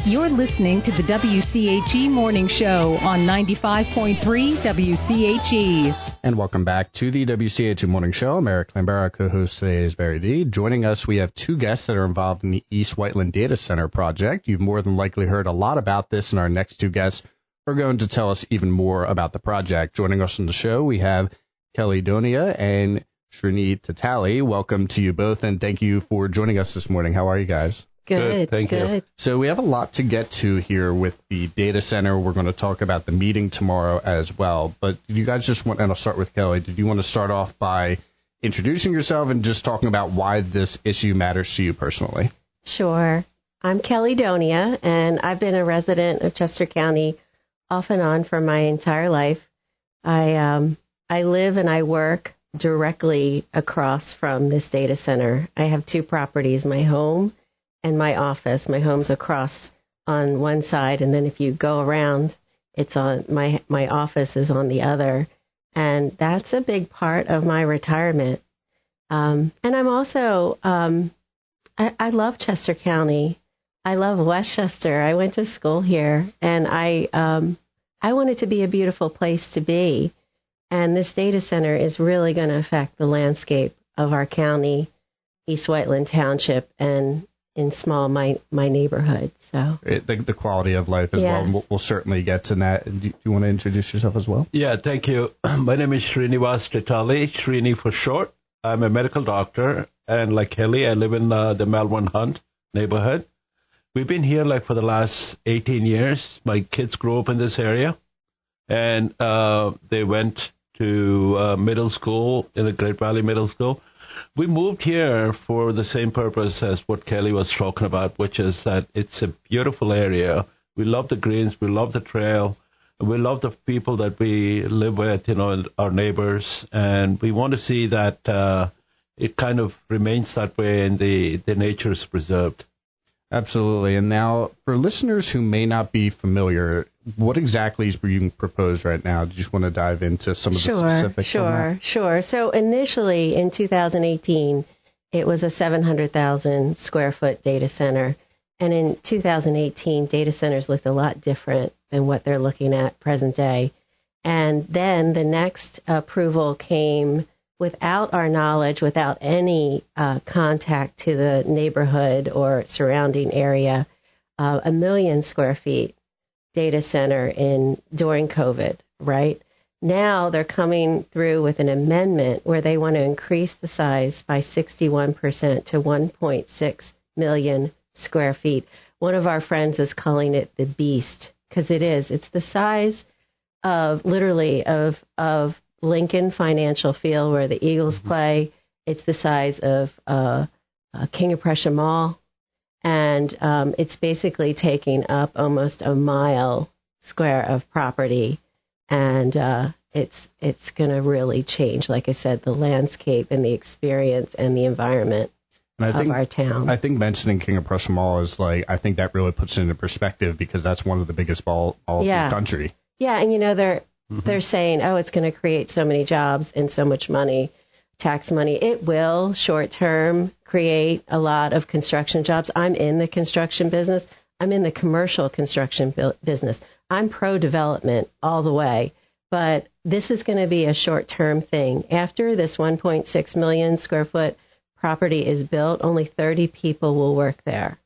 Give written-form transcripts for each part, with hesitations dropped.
You're listening to the WCHE Morning Show on 95.3 WCHE. And welcome back to the WCHE Morning Show. I'm Eric Lambert, co-host today is Barry D. Joining us, we have two guests that are involved in the East Whiteland Data Center project. You've more than likely heard a lot about this, and our next two guests are going to tell us even more about the project. Joining us on the show, we have Kelly Donia and Srinivas Tetali. Welcome to you both, and thank you for joining us this morning. How are you guys? Good. Thank you. So we have a lot to get to here with the data center. We're going to talk about the meeting tomorrow as well. But you guys just want, and I'll start with Kelly. Did you want to start off by introducing yourself and just talking about why this issue matters to you personally? Sure. I'm Kelly Donia, and I've been a resident of Chester County off and on for my entire life. I live and I work directly across from this data center. I have two properties, my home and my office. My home's across on one side, and then if you go around, it's on my office is on the other. And that's a big part of my retirement. And I'm also, I love Chester County. I love Westchester. I went to school here, and I want it to be a beautiful place to be. And this data center is really going to affect the landscape of our county, East Whiteland Township, and in small my neighborhood. So the quality of life as well. And we'll certainly get to that. Do you want to introduce yourself as well? Yeah, thank you. My name is Srinivas Tetali, Srini for short. I'm a medical doctor, and like Kelly, I live in the Malvern Hunt neighborhood. We've been here like for the last 18 years. My kids grew up in this area, and they went to middle school in the Great Valley Middle School. We moved here for the same purpose as what Kelly was talking about, which is that it's a beautiful area. We love the greens, we love the trail, we love the people that we live with, and our neighbors, and we want to see that it kind of remains that way and the nature is preserved. Absolutely. And now, for listeners who may not be familiar, what exactly is being proposed right now? Do you just want to dive into some of the specifics? Sure. So initially, in 2018, it was a 700,000 square foot data center. And in 2018, data centers looked a lot different than what they're looking at present day. And then the next approval came without our knowledge, without any contact to the neighborhood or surrounding area, 1 million square feet data center during COVID, right? Now they're coming through with an amendment where they want to increase the size by 61% to 1.6 million square feet. One of our friends is calling it the beast, because it is. It's the size of literally of Lincoln Financial Field where the Eagles play. It's the size of King of Prussia Mall. And it's basically taking up almost a mile square of property. And it's going to really change, like I said, the landscape and the experience and the environment of our town. I think mentioning King of Prussia Mall is I think that really puts it into perspective, because that's one of the biggest malls in the country. Yeah, and they're saying, it's going to create so many jobs and so much money, tax money. It will, short term, create a lot of construction jobs. I'm in the construction business. I'm in the commercial construction business. I'm pro-development all the way. But this is going to be a short-term thing. After this 1.6 million square foot property is built, only 30 people will work there.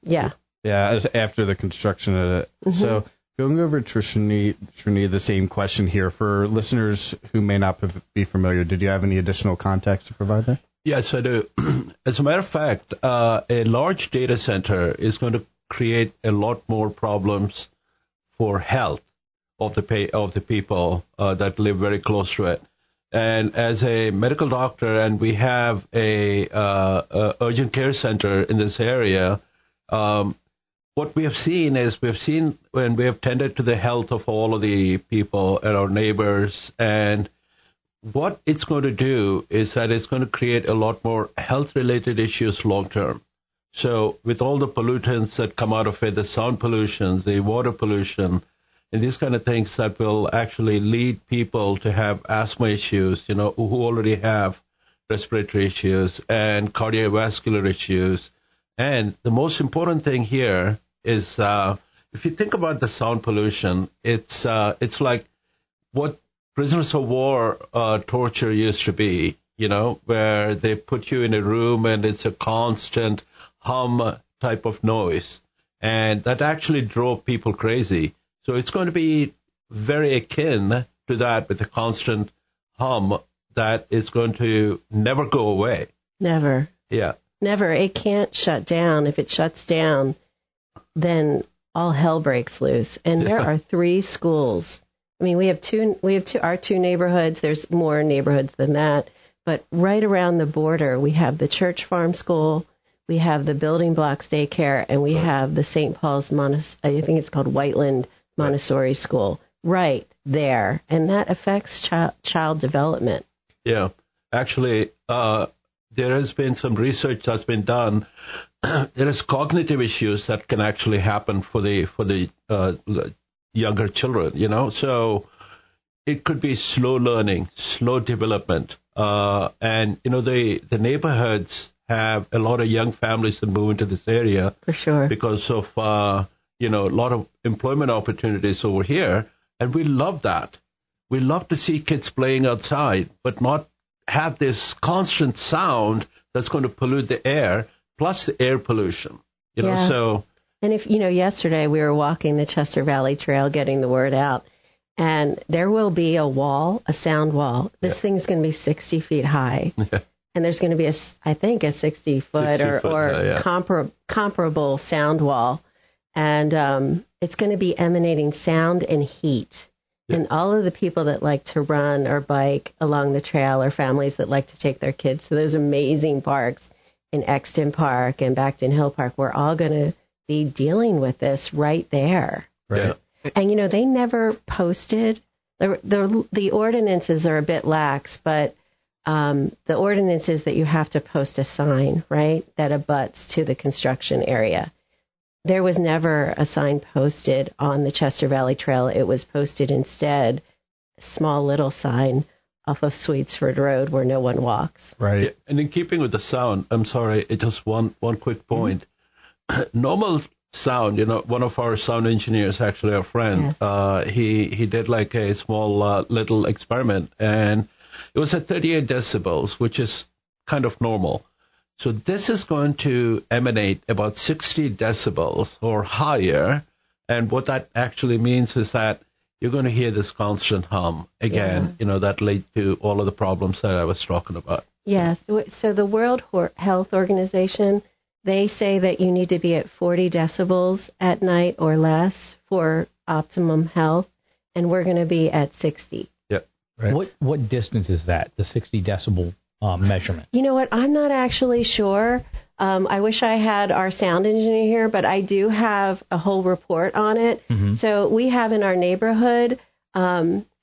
Yeah. Yeah, after the construction of it. Mm-hmm. So going over to Srini, the same question here. For listeners who may not be familiar, did you have any additional context to provide there? Yes, I do. As a matter of fact, a large data center is going to create a lot more problems for health of the people that live very close to it. And as a medical doctor, and we have a urgent care center in this area, what we have seen when we have tended to the health of all of the people and our neighbors, and what it's going to do is that it's going to create a lot more health-related issues long-term. So with all the pollutants that come out of it, the sound pollution, the water pollution, and these kind of things that will actually lead people to have asthma issues, who already have respiratory issues and cardiovascular issues. And the most important thing here is if you think about the sound pollution, it's like what prisoners of war torture used to be, where they put you in a room and it's a constant hum type of noise. And that actually drove people crazy. So it's going to be very akin to that, with a constant hum that is going to never go away. Never. Yeah. Never. It can't shut down. If it shuts down, then all hell breaks loose. And there are 3 schools. I mean, we have our 2 neighborhoods. There's more neighborhoods than that. But right around the border, we have the Church Farm School, we have the Building Blocks Daycare, and we have the St. Paul's I think it's called Whiteland Montessori School, right there. And that affects child development. Yeah. Actually, there has been some research that's been done. There is cognitive issues that can actually happen for the younger children, So it could be slow learning, slow development. And, the neighborhoods have a lot of young families that move into this area. For sure. Because of, a lot of employment opportunities over here. And we love that. We love to see kids playing outside, but not have this constant sound that's going to pollute the air, plus the air pollution. So. And if, yesterday we were walking the Chester Valley Trail getting the word out, and there will be a sound wall. This thing's going to be 60 feet high. Yeah. And there's going to be a 60-foot or comparable sound wall. And it's going to be emanating sound and heat. Yeah. And all of the people that like to run or bike along the trail, or families that like to take their kids to those amazing parks in Exton Park and Backton Hill Park, we're all going to be dealing with this right there. Right. Yeah. And, they never posted. The ordinances are a bit lax, but the ordinance is that you have to post a sign, right, that abuts to the construction area. There was never a sign posted on the Chester Valley Trail. It was posted instead, a small little sign off of Swedesford Road where no one walks. Right. Yeah, and in keeping with the sound, I'm sorry, just one quick point. Mm-hmm. Normal sound, one of our sound engineers, actually our friend, yes. He did like a small little experiment, and it was at 38 decibels, which is kind of normal. So this is going to emanate about 60 decibels or higher. And what that actually means is that you're going to hear this constant hum again, that led to all of the problems that I was talking about. Yes. So the World Health Organization, they say that you need to be at 40 decibels at night or less for optimum health. And we're going to be at 60. Yep. Right. What distance is that, the 60 decibel measurement? You know what? I'm not actually sure. I wish I had our sound engineer here, but I do have a whole report on it. Mm-hmm. So we have in our neighborhood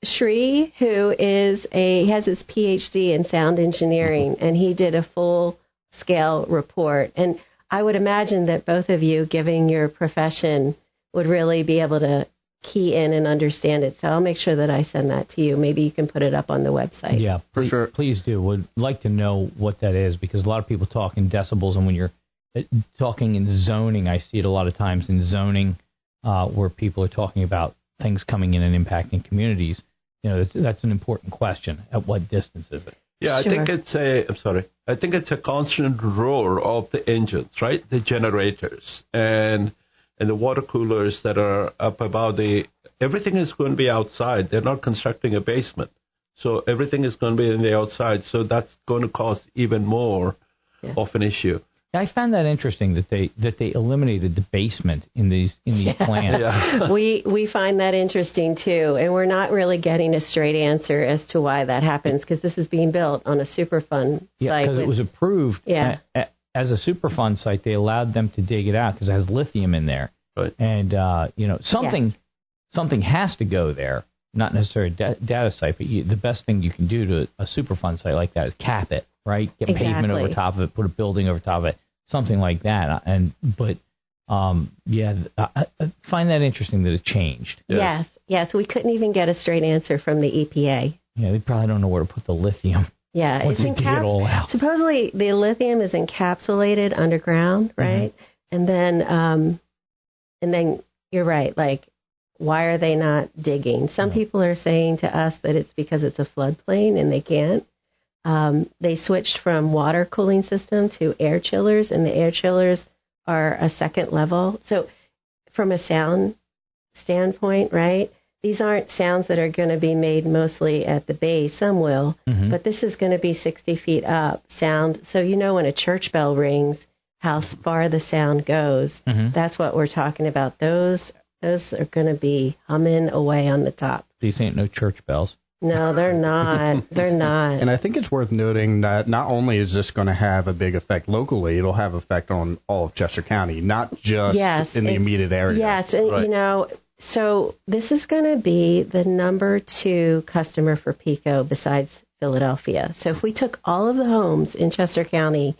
Shri, who has his PhD in sound engineering, and he did a full-scale report. And I would imagine that both of you, given your profession, would really be able to key in and understand it. So I'll make sure that I send that to you. Maybe you can put it up on the website. Yeah, for sure. Please do. Would like to know what that is, because a lot of people talk in decibels, and when you're talking in zoning, I see it a lot of times in zoning where people are talking about things coming in and impacting communities. That's an important question. At what distance is it? Yeah, Sure. I think it's a constant roar of the engines, right? The generators and the water coolers that are up above everything is going to be outside. They're not constructing a basement. So everything is going to be in the outside. So that's going to cause even more of an issue. I found that interesting that they eliminated the basement in these plants. Yeah. We find that interesting too, and we're not really getting a straight answer as to why that happens, because this is being built on a Superfund site. Yeah, because it was approved as a Superfund site. They allowed them to dig it out because it has lithium in there, right. And something has to go there. Not necessarily a data site, but the best thing you can do to a Superfund site like that is cap it. Right, get pavement over top of it, put a building over top of it, something like that. But I find that interesting that it changed. Yeah. Yes. We couldn't even get a straight answer from the EPA. Yeah, they probably don't know where to put the lithium. Yeah, it's encapsulated. Supposedly, the lithium is encapsulated underground, right? Mm-hmm. And then And then you're right, like, why are they not digging? Some people are saying to us that it's because it's a floodplain and they can't. They switched from water cooling system to air chillers, and the air chillers are a second level. So from a sound standpoint, right, these aren't sounds that are going to be made mostly at the base. Some will, but this is going to be 60 feet up sound. So when a church bell rings, how far the sound goes. That's what we're talking about. Those are going to be humming away on the top. These ain't no church bells. No, they're not. They're not. And I think it's worth noting that not only is this going to have a big effect locally, it'll have effect on all of Chester County, not just in the immediate area. Yes, and right. So this is going to be the number 2 customer for PECO besides Philadelphia. So if we took all of the homes in Chester County,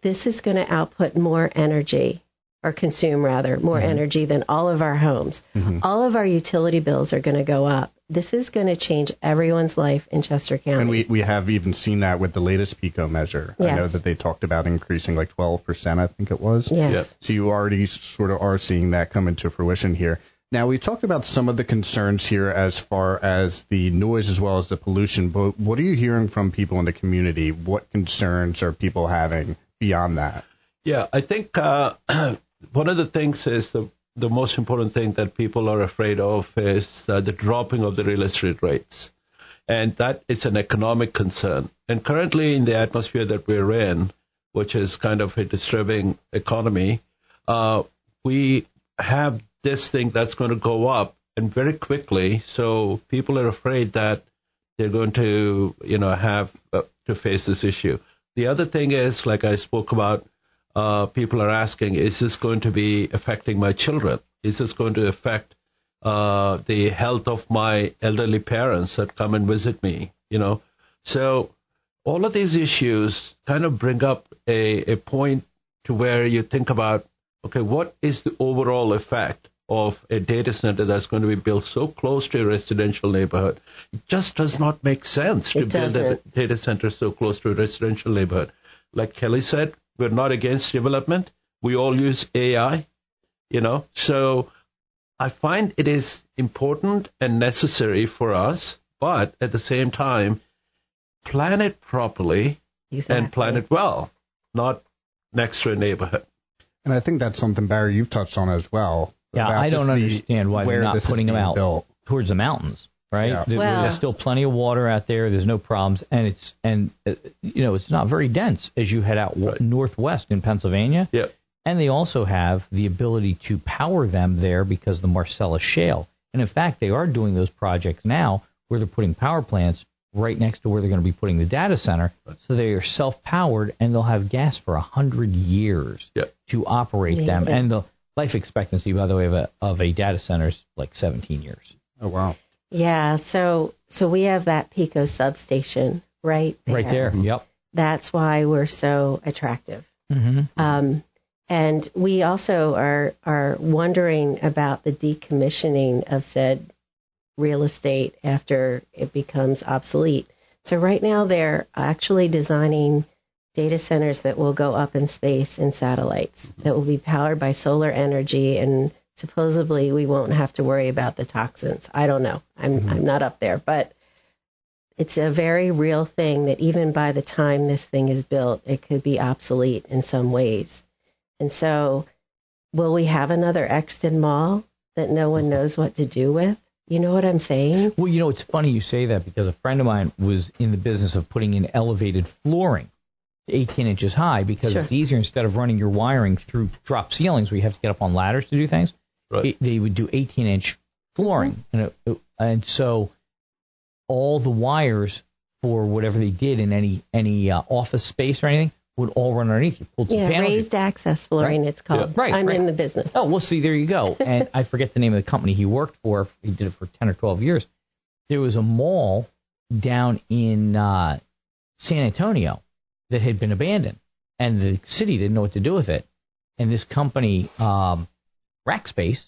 this is going to output more energy, or consume rather, more energy than all of our homes. All of our utility bills are going to go up. This is going to change everyone's life in Chester County. And we have even seen that with the latest PECO measure. Yes. I know that they talked about increasing like 12%, I think it was. Yes. Yep. So you already sort of are seeing that come into fruition here. Now, we talked about some of the concerns here as far as the noise as well as the pollution, but what are you hearing from people in the community? What concerns are people having beyond that? Yeah, I think one of the things is the most important thing that people are afraid of is the dropping of the real estate rates. And that is an economic concern. And currently in the atmosphere that we're in, which is kind of a disturbing economy, we have this thing that's going to go up and very quickly. So people are afraid that they're going to, have to face this issue. The other thing is, like I spoke about, people are asking, is this going to be affecting my children? Is this going to affect the health of my elderly parents that come and visit me? So all of these issues kind of bring up a point to where you think about, okay, what is the overall effect of a data center that's going to be built so close to a residential neighborhood? It just does not make sense to build a data center so close to a residential neighborhood. Like Kelly said, we're not against development. We all use AI, So I find it is important and necessary for us, but at the same time, plan it properly and plan it well, not next to a neighborhood. And I think that's something, Barry, you've touched on as well. Yeah, I don't understand why they're not putting them out built towards the mountains, right? Yeah. There's still plenty of water out there. There's no problems, and it's not very dense as you head out northwest in Pennsylvania. Yeah. And they also have the ability to power them there because of the Marcellus Shale. And in fact, they are doing those projects now where they're putting power plants right next to where they're going to be putting the data center. So they are self-powered, and they'll have gas for 100 years to operate them. And the life expectancy, by the way, of a data center is like 17 years. Oh, wow. Yeah, so we have that PECO substation right there. Right there, yep. That's why we're so attractive. And we also are wondering about the decommissioning of said real estate after it becomes obsolete. So right now they're actually designing data centers that will go up in space in satellites that will be powered by solar energy, and supposedly we won't have to worry about the toxins. I don't know. I'm not up there, but it's a very real thing that even by the time this thing is built, it could be obsolete in some ways. And so will we have another Exton Mall that no one knows what to do with? You know what I'm saying? Well, it's funny you say that because a friend of mine was in the business of putting in elevated flooring 18 inches high because it's easier instead of running your wiring through drop ceilings where you have to get up on ladders to do things. Right. They would do 18-inch flooring. And so all the wires for whatever they did in any office space or anything would all run underneath you. Pulled some panels. Raised access flooring, it's called. Yeah. I'm in the business. Oh, well, see, there you go. And I forget the name of the company he worked for. He did it for 10 or 12 years. There was a mall down in San Antonio that had been abandoned, and the city didn't know what to do with it. And this company, Rackspace,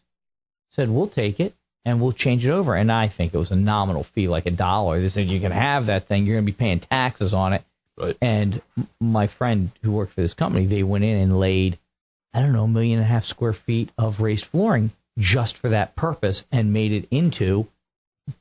said, we'll take it, and we'll change it over. And I think it was a nominal fee, like $1. They said, you can have that thing. You're going to be paying taxes on it. Right. And my friend who worked for this company, they went in and laid I don't know, 1.5 million square feet of raised flooring just for that purpose and made it into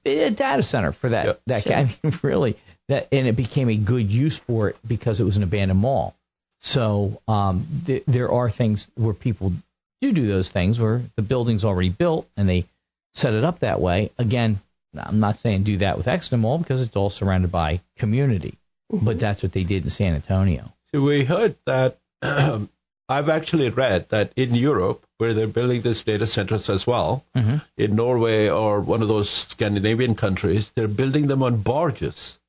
a data center for that. Sure. I mean, really, and it became a good use for it because it was an abandoned mall. So there are things where people do those things where the building's already built and they set it up that way. Again, I'm not saying do that with Exeter Mall because it's all surrounded by community, but that's what they did in San Antonio. So we heard that, I've actually read that in Europe, where they're building these data centers as well, in Norway or one of those Scandinavian countries, they're building them on barges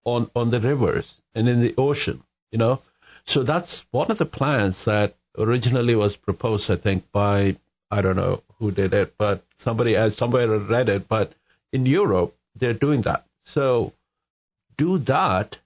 on the rivers and in the ocean, So that's one of the plans that originally was proposed, I think, by, I don't know who did it, but somewhere read it, but in Europe, they're doing that. So do that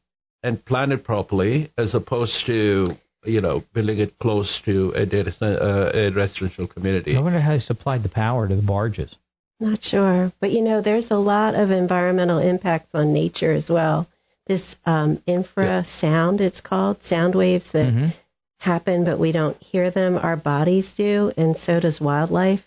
and plan it properly as opposed to, building it close to a data center, a residential community. I wonder how they supplied the power to the barges. Not sure. But, there's a lot of environmental impacts on nature as well. This infrasound, it's called, sound waves that happen, but we don't hear them. Our bodies do, and so does wildlife.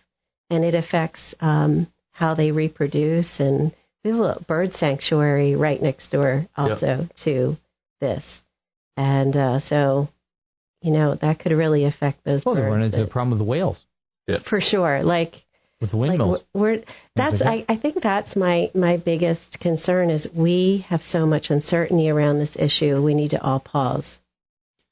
And it affects how they reproduce. And we have a little bird sanctuary right next door also to this. And so, that could really affect those birds. Well, they run into the problem with the whales. Yeah. For sure. With the windmills. I think that's my biggest concern is we have so much uncertainty around this issue. We need to all pause.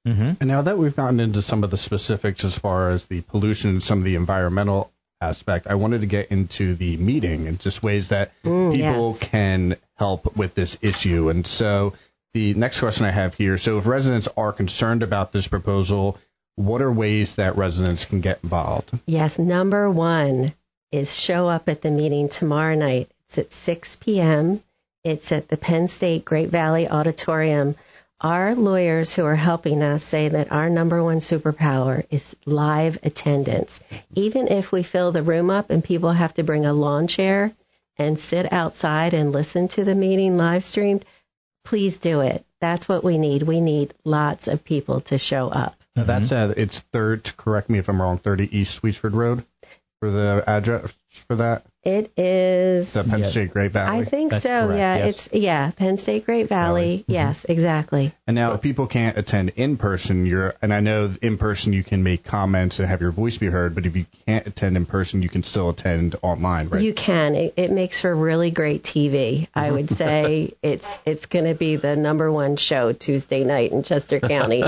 And now that we've gotten into some of the specifics as far as the pollution and some of the environmental aspect, I wanted to get into the meeting and just ways that people can help with this issue. And so the next question I have here, so if residents are concerned about this proposal, what are ways that residents can get involved? Yes, number one is show up at the meeting tomorrow night. It's at 6 p.m. It's at the Penn State Great Valley Auditorium. Our lawyers who are helping us say that our number one superpower is live attendance. Even if we fill the room up and people have to bring a lawn chair and sit outside and listen to the meeting live streamed, please do it. That's what we need. We need lots of people to show up. Now that's it's correct me if I'm wrong, 30 East Swedesford Road for the address for that? It is the Penn State Great Valley. I think That's so. correct, Yeah, yes. Penn State Great Valley. Yes, exactly. And now, if people can't attend in person, and I know in person you can make comments and have your voice be heard, but if you can't attend in person, you can still attend online, right? You can. It makes for really great TV. I would say it's going to be the number one show Tuesday night in Chester County.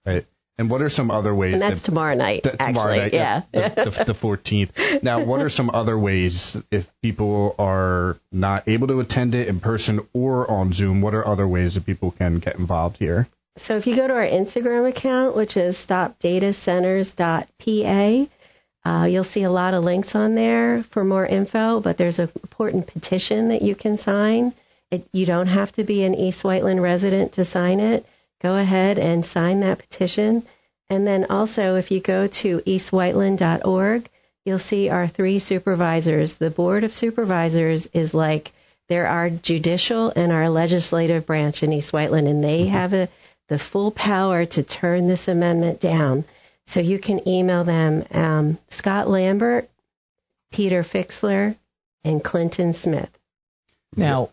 Right. And what are some other ways? And that's tomorrow night, actually. Tomorrow night, yeah. The 14th. Now, what are some other ways if people are not able to attend it in person or on Zoom? What are other ways that people can get involved here? So if you go to our Instagram account, which is stopdatacenters.pa, you'll see a lot of links on there for more info, but there's an important petition that you can sign. You don't have to be an East Whiteland resident to sign it. Go ahead and sign that petition. And then also, if you go to eastwhiteland.org, you'll see our 3 supervisors. The Board of Supervisors is they're our judicial and our legislative branch in East Whiteland, and they have the full power to turn this amendment down. So you can email them, Scott Lambert, Peter Fixler, and Clinton Smith. Now,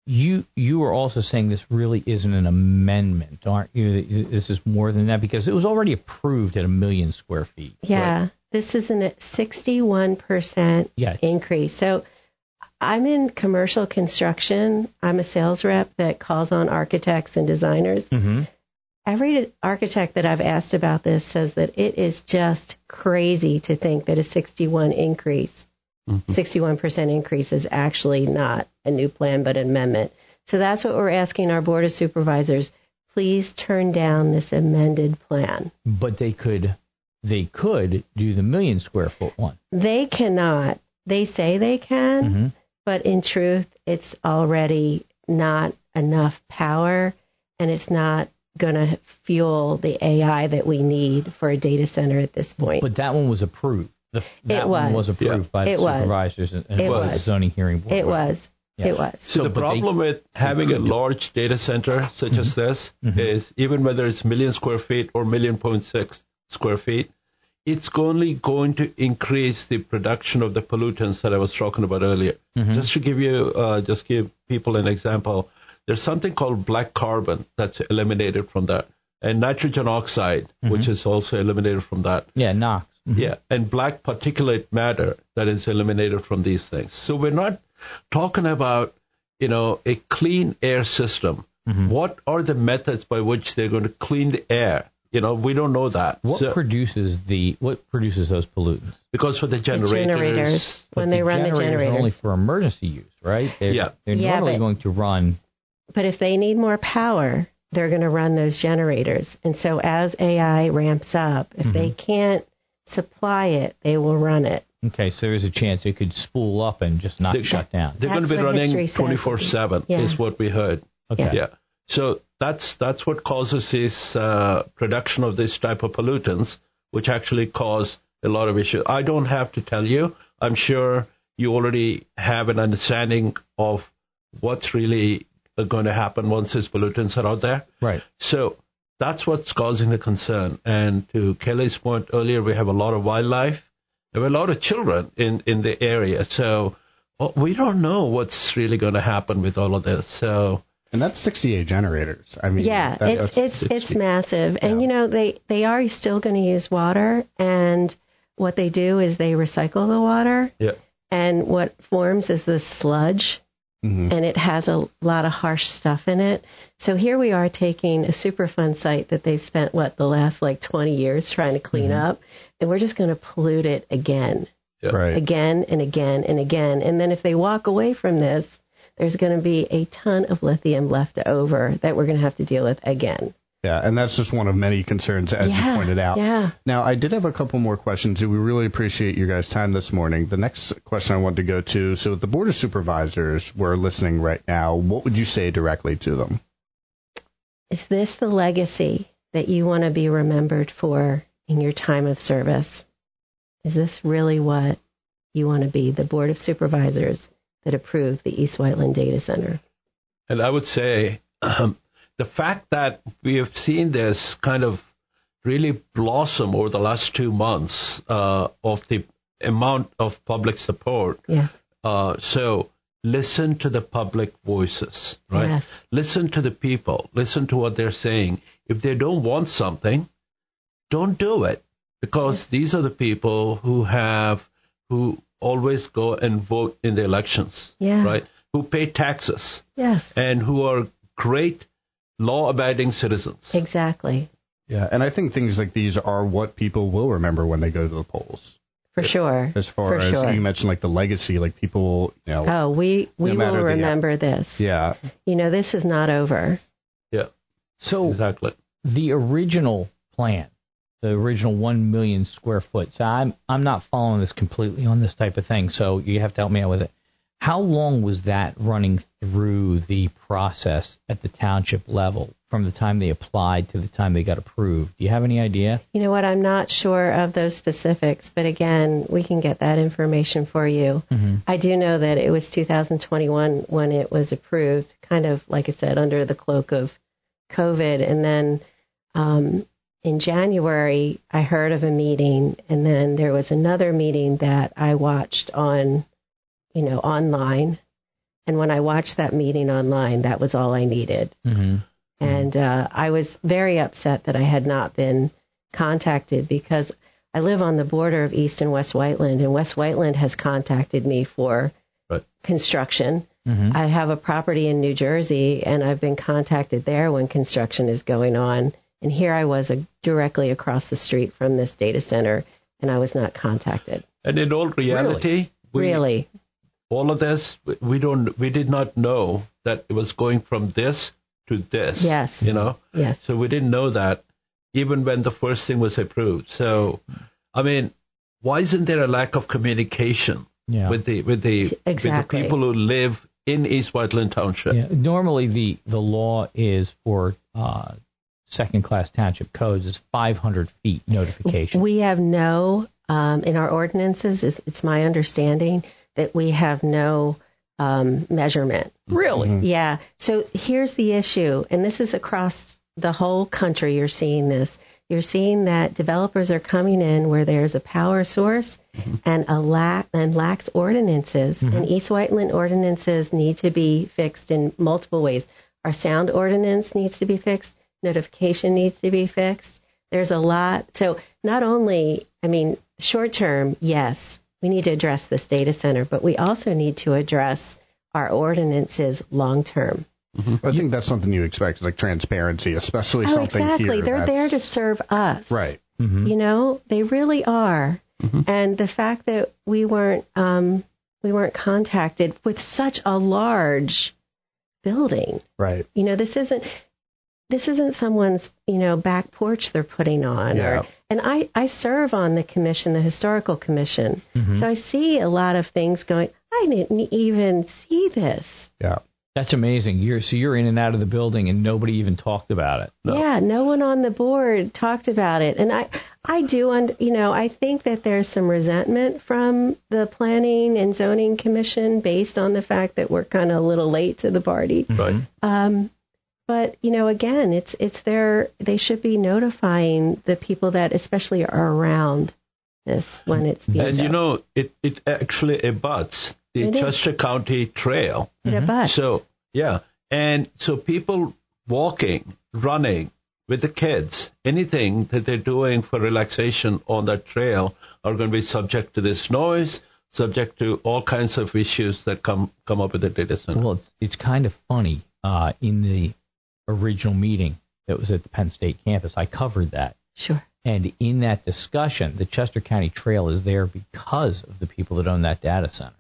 You were also saying this really isn't an amendment, aren't you? This is more than that because it was already approved at 1 million square feet. Yeah, right? This is a 61% increase. So I'm in commercial construction. I'm a sales rep that calls on architects and designers. Mm-hmm. Every architect that I've asked about this says that it is just crazy to think that a 61% increase is actually not a new plan, but an amendment. So that's what we're asking our Board of Supervisors. Please turn down this amended plan. But they could do the 1 million square foot one. They cannot. They say they can, but in truth, it's already not enough power, and it's not going to fuel the AI that we need for a data center at this point. But that one was approved. That one was approved by the supervisors and the zoning hearing board. It was. So the problem with having a large data center such as this is even whether it's 1 million square feet or 1.6 million, square feet, it's only going to increase the production of the pollutants that I was talking about earlier. Just to give people an example, there's something called black carbon that's eliminated from that, and nitrogen oxide, which is also eliminated from that. Yeah, NOx. Yeah, and black particulate matter that is eliminated from these things. So we're not talking about, a clean air system. What are the methods by which they're going to clean the air? We don't know that. What produces those pollutants? Because for the generators. When they run the generators. Are only for emergency use, right? They're normally going to run. But if they need more power, they're going to run those generators. And so as AI ramps up, if they can't supply it, they will run it. Okay, so there's a chance it could spool up and just not shut down. They're going to be running 24/7 is what we heard. Okay. Yeah. So that's what causes this production of this type of pollutants, which actually cause a lot of issues. I don't have to tell you. I'm sure you already have an understanding of what's really going to happen once these pollutants are out there. Right. So that's what's causing the concern. And to Kelly's point earlier, we have a lot of wildlife. There are a lot of children in the area. So we don't know what's really going to happen with all of this. So. And that's 68 generators. I mean, yeah, it's massive. Yeah. And, they are still going to use water. And what they do is they recycle the water. Yeah. And what forms is this sludge. And it has a lot of harsh stuff in it. So here we are taking a Superfund site that they've spent, the last 20 years trying to clean up. And we're just going to pollute it again. Yeah. Right. Again and again and again. And then if they walk away from this, there's going to be a ton of lithium left over that we're going to have to deal with again. Yeah, and that's just one of many concerns, as you pointed out. Yeah. Now, I did have a couple more questions. We really appreciate you guys' time this morning. The next question I wanted to go to, so the Board of Supervisors were listening right now. What would you say directly to them? Is this the legacy that you want to be remembered for in your time of service? Is this really what you want to be, the Board of Supervisors that approved the East Whiteland Data Center? And I would say the fact that we have seen this kind of really blossom over the last 2 months of the amount of public support. Yeah. So listen to the public voices, right? Yes. Listen to the people. Listen to what they're saying. If they don't want something, don't do it. Because these are the people who always go and vote in the elections, right? Who pay taxes. Yes. And who are great law-abiding citizens. Exactly. Yeah, and I think things like these are what people will remember when they go to the polls. For sure. As far as you mentioned, the legacy, people, Oh, we will remember this. Yeah. This is not over. Yeah. So exactly. The original plan, the original 1 million square foot. So I'm not following this completely on this type of thing. So you have to help me out with it. How long was that running through the process at the township level from the time they applied to the time they got approved? Do you have any idea? You know what? I'm not sure of those specifics, but again, we can get that information for you. I do know that it was 2021 when it was approved, kind of, like I said, under the cloak of COVID. And then in January, I heard of a meeting, and then there was another meeting that I watched on online. And when I watched that meeting online, that was all I needed. And I was very upset that I had not been contacted, because I live on the border of East and West Whiteland, and West Whiteland has contacted me for construction. I have a property in New Jersey, and I've been contacted there when construction is going on. And here I was directly across the street from this data center, and I was not contacted. And in all reality, really, all of this, we did not know that it was going from this to this. Yes. Yes. So we didn't know that even when the first thing was approved. So, I mean, why isn't there a lack of communication with the people who live in East Whiteland Township? Yeah. Normally, the law is for second-class township codes is 500 feet notification. We have no, in our ordinances, it's my understanding that we have no measurement. Really? Mm-hmm. Yeah. So here's the issue, and this is across the whole country. You're seeing this. you're seeing that developers are coming in where there's a power source and lax ordinances. And East Whiteland ordinances need to be fixed in multiple ways. Our sound ordinance needs to be fixed. Notification needs to be fixed. There's a lot. So not only, short term, yes, we need to address this data center, but we also need to address our ordinances long term. I think that's something you expect, is like transparency, especially something exactly. here. They're there to serve us. Right. They really are. And the fact that we weren't contacted with such a large building. Right. This isn't someone's, back porch they're putting on. Yeah. And I serve on the commission, the historical commission. So I see a lot of things going, I didn't even see this. Yeah. That's amazing. You're in and out of the building and nobody even talked about it. No. Yeah, no one on the board talked about it. And I think that there's some resentment from the Planning and Zoning Commission based on the fact that we're kind of a little late to the party. Right. But, again, they should be notifying the people that especially are around this when it's being done. It actually abuts the Chester County Trail. It abuts. So, yeah. And so people walking, running with the kids, anything that they're doing for relaxation on that trail are going to be subject to this noise, subject to all kinds of issues that come up with the data center. Well, it's kind of funny. In the original meeting that was at the Penn State campus, I covered that. Sure. And in that discussion, the Chester County Trail is there because of the people that own that data center.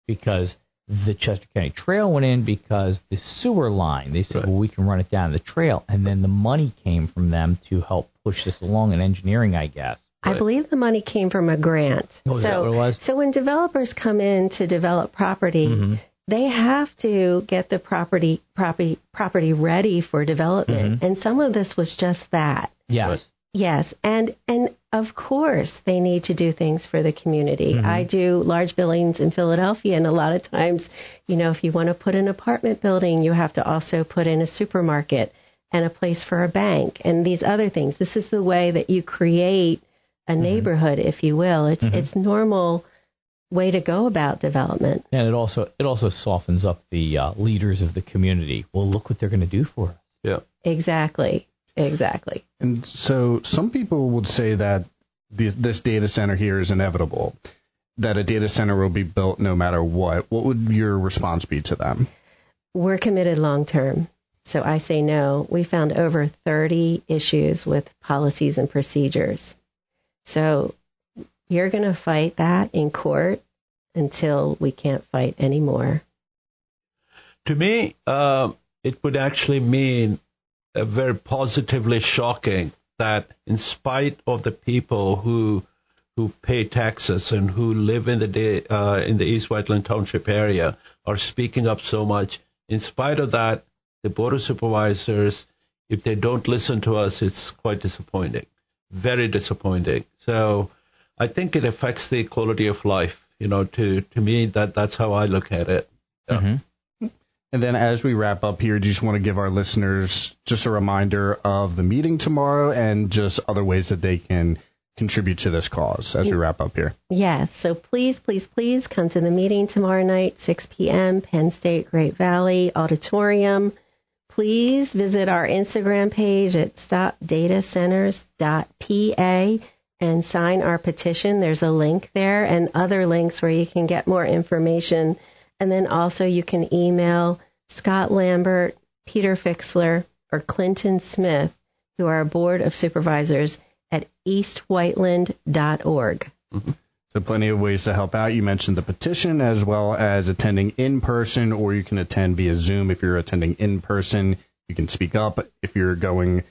Because the Chester County Trail went in because the sewer line, they said, well, we can run it down the trail. And then the money came from them to help push this along in engineering, I guess. I believe the money came from a grant. Oh, is that what it was? So when developers come in to develop property, they have to get the property ready for development. And some of this was just that. Yes. Yes. And of course, they need to do things for the community. I do large buildings in Philadelphia, and a lot of times, if you want to put an apartment building, you have to also put in a supermarket and a place for a bank and these other things. This is the way that you create a neighborhood, if you will. It's normal way to go about development. And it also softens up the leaders of the community. Well, look what they're going to do for us. Yeah. Exactly. And so some people would say that this data center here is inevitable, that a data center will be built no matter what. What would your response be to them? We're committed long term. So I say no. We found over 30 issues with policies and procedures. So you're going to fight that in court until we can't fight anymore. To me, it would actually mean very positively shocking that in spite of the people who pay taxes and who live in the East Whiteland Township area are speaking up so much, in spite of that, the Board of Supervisors, if they don't listen to us, it's quite disappointing, very disappointing. So I think it affects the quality of life. To me, that's how I look at it. Yeah. And then as we wrap up here, do you just want to give our listeners just a reminder of the meeting tomorrow and just other ways that they can contribute to this cause as we wrap up here? Yes. So please come to the meeting tomorrow night, 6 p.m., Penn State Great Valley Auditorium. Please visit our Instagram page at stopdatacenters.pa and sign our petition. There's a link there and other links where you can get more information. And then also you can email Scott Lambert, Peter Fixler, or Clinton Smith, who are Board of Supervisors at eastwhiteland.org. So plenty of ways to help out. You mentioned the petition as well as attending in person, or you can attend via Zoom. If you're attending in person, you can speak up. If you're going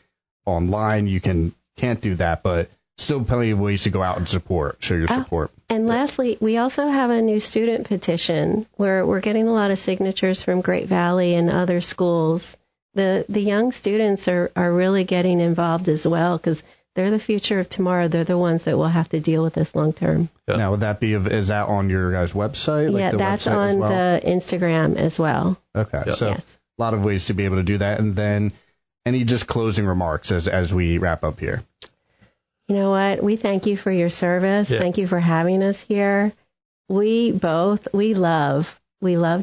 online, you can't do that, but still plenty of ways to go out and show your support. And lastly, we also have a new student petition where we're getting a lot of signatures from Great Valley and other schools. The young students are really getting involved as well because they're the future of tomorrow. They're the ones that will have to deal with this long term. Yeah. Now, would that is that on your guys' website? Yeah, that's on the Instagram as well. Okay, so a lot of ways to be able to do that. And then any just closing remarks as we wrap up here? You know what? We thank you for your service. Yeah. Thank you for having us here. We love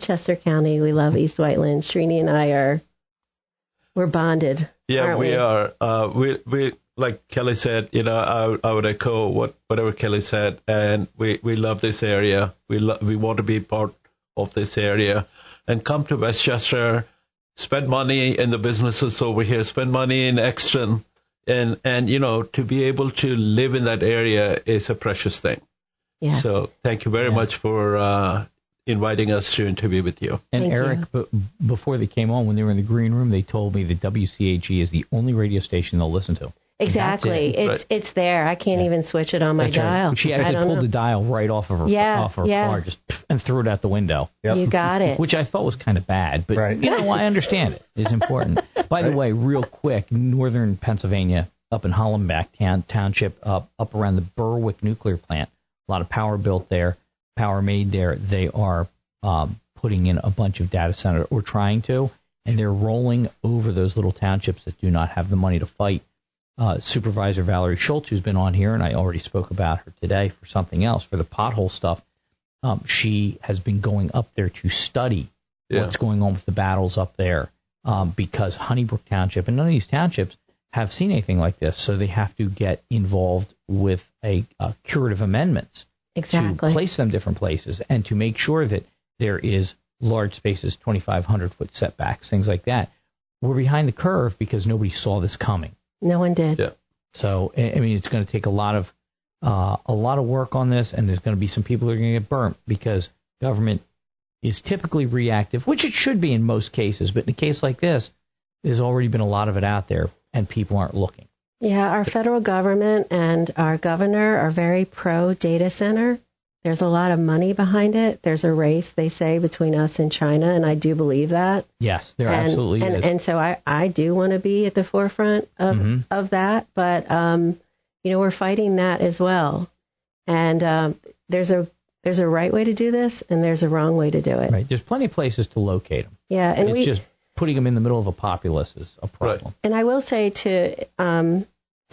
Chester County. We love East Whiteland. Srini and I we're bonded. Yeah, aren't we are. We like Kelly said, I would echo whatever Kelly said, and we love this area. We want to be part of this area, and come to Westchester, spend money in the businesses over here, spend money in Exton, and to be able to live in that area is a precious thing. Yeah. So thank you very much for inviting us to interview with you. And Thank Eric, you. Before they came on, when they were in the green room, they told me that WCHE is the only radio station they'll listen to. Exactly. It's there. I can't even switch it on my dial. Right. She actually pulled the dial right off of her car, and threw it out the window. Yep. You got it. Which I thought was kind of bad, but I understand it. It's important. By the way, real quick, northern Pennsylvania, up in Hollenbeck Township, up around the Berwick nuclear plant, a lot of power built there, power made there. They are putting in a bunch of data centers, or trying to, and they're rolling over those little townships that do not have the money to fight. Supervisor Valerie Schultz, who's been on here, and I already spoke about her today for something else, for the pothole stuff. She has been going up there to study what's going on with the battles up there, because Honeybrook Township and none of these townships have seen anything like this, so they have to get involved with a curative amendments to place them different places and to make sure that there is large spaces, 2,500-foot setbacks, things like that. We're behind the curve because nobody saw this coming. No one did. Yeah. So, I mean, it's going to take a lot of work on this, and there's going to be some people who are going to get burnt because government is typically reactive, which it should be in most cases. But in a case like this, there's already been a lot of it out there, and people aren't looking. Yeah, our federal government and our governor are very pro data center. There's a lot of money behind it. There's a race, they say, between us and China, and I do believe that. Yes, there absolutely is. And so I do want to be at the forefront of that, but we're fighting that as well. And there's a right way to do this, and there's a wrong way to do it. Right. There's plenty of places to locate them. Yeah, and it's just putting them in the middle of a populace is a problem. Right. And I will say to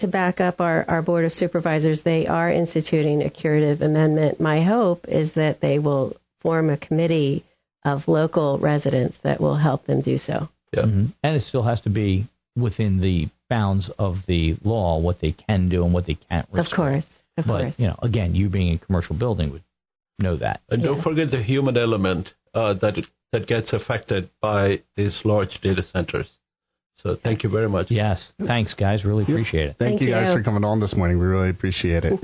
back up our Board of Supervisors, they are instituting a curative amendment. My hope is that they will form a committee of local residents that will help them do so. Yeah. Mm-hmm. And it still has to be within the bounds of the law, what they can do and what they can't restrict. Of course. But, again, you being a commercial building would know that. And don't forget the human element that gets affected by these large data centers. So thank you very much. Yes. Thanks, guys. Really appreciate it. Thank you guys for coming on this morning. We really appreciate it.